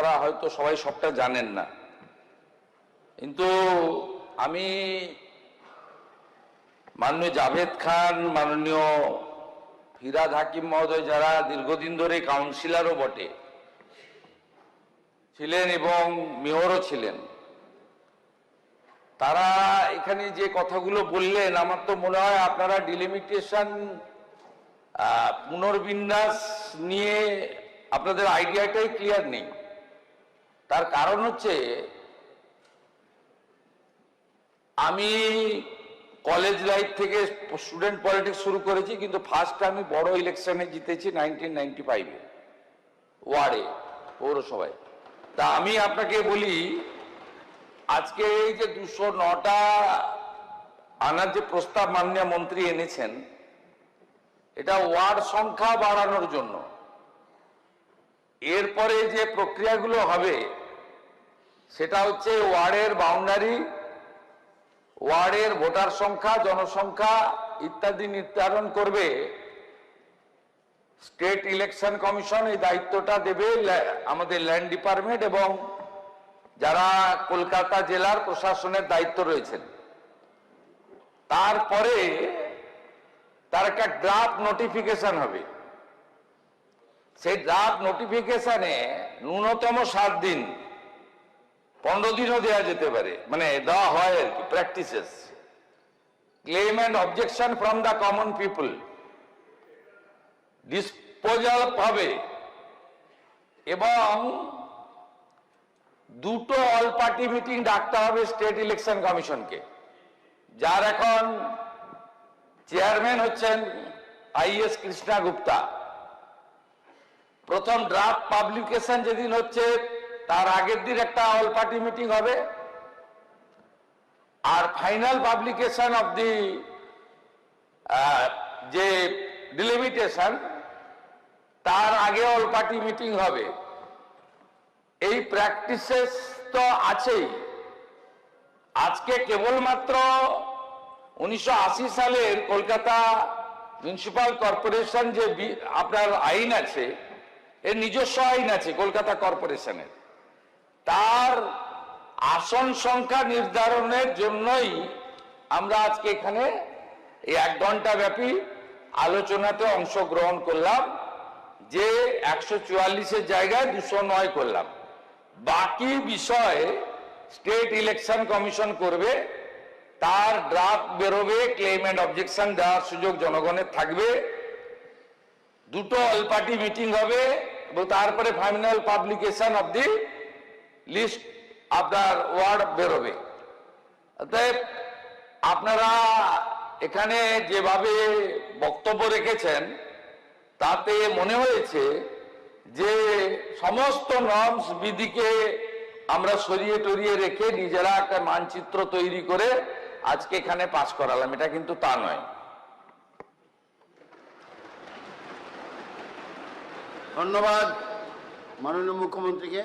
আপনারা হয়তো সবাই সবটা জানেন না, কিন্তু আমি মাননীয় জাভেদ খান, মাননীয় ফিরহাদ হাকিম মহোদয়, যারা দীর্ঘদিন ধরে কাউন্সিলরও বটে ছিলেন এবং মেয়রও ছিলেন, তারা এখানে যে কথাগুলো বললেন, আমার তো মনে হয় আপনারা ডিলিমিটেশন পুনর্বিন্যাস নিয়ে আপনাদের আইডিয়াটাই ক্লিয়ার নেই। তার কারণ হচ্ছে, আমি কলেজ লাইফ থেকে স্টুডেন্ট পলিটিক্স শুরু করেছি, কিন্তু ফার্স্ট আমি বড় ইলেকশনে জিতেছি 1995-এ ওয়ার্ডে, পৌরসভায়। তা আমি আপনাকে বলি, আজকে এই যে 209টা আনার যে প্রস্তাব মাননীয় মন্ত্রী এনেছেন, এটা ওয়ার্ড সংখ্যা বাড়ানোর জন্য। এরপরে যে প্রক্রিয়াগুলো হবে সেটা হচ্ছে ওয়ার্ডের বাউন্ডারি, ওয়ার্ডের ভোটার সংখ্যা, জনসংখ্যা ইত্যাদি নির্ধারণ করবে স্টেট ইলেকশন কমিশন। এই দায়িত্বটা দেবে আমাদের ল্যান্ড ডিপার্টমেন্ট এবং যারা কলকাতা জেলার প্রশাসনের দায়িত্ব রয়েছেন। তারপরে তার একটা ড্রাফট নোটিফিকেশন হবে। সেই ড্রাফট নোটিফিকেশনে ন্যূনতম 7 দিন, 15 দিনও দেওয়া যেতে পারে, মানে দেওয়া হয় আর কি, practices, claim and objection from the common people, disposal হবে এবং 2টো অল পার্টি মিটিং ডাকতে হবে স্টেট ইলেকশন কমিশনকে, যার এখন চেয়ারম্যান হচ্ছেন আইএস কৃষ্ণা গুপ্তা। প্রথম ড্রাফট পাবলিকেশন যেদিন হচ্ছে তার আগের দিন একটা অল পার্টি মিটিং হবে, আর ফাইনাল পাবলিকেশন অফ দি যে ডিলিমিটেশন, তার আগে অল পার্টি মিটিং হবে। এই প্র্যাকটিসেস তো আছেই। আজকে কেবলমাত্র 1980 সালের কলকাতা মিউনিসিপাল কর্পোরেশন যে আপনার আইন আছে, এর নিজস্ব আইন আছে কলকাতা কর্পোরেশনের, তার আসন সংখ্যা নির্ধারণের জন্যই আমরা আজকে এখানে এই 1 ঘন্টা ব্যাপী আলোচনাতে অংশগ্রহণ করলাম, যে 144-এর জায়গায় 209 করলাম। বাকি বিষয় স্টেট ইলেকশন কমিশন করবে, তার ড্রাফট বেরোবে, ক্লেম অ্যান্ড অবজেকশন দেওয়ার সুযোগ জনগণের থাকবে, 2টো অল পার্টি মিটিং হবে এবং তারপরে final publication of the list আপনার ওয়ার্ড বেরোবে। অতএব আপনারা এখানে যেভাবে বক্তব্য রেখেছেন, তাতে মনে হয়েছে যে সমস্ত নর্মস বিধিকে আমরা সরিয়ে টরিয়ে রেখে নিজেরা একটা মানচিত্র তৈরি করে আজকে এখানে পাস করালাম। এটা কিন্তু তা নয়। ধন্যবাদ মাননীয় মুখ্যমন্ত্রীকে।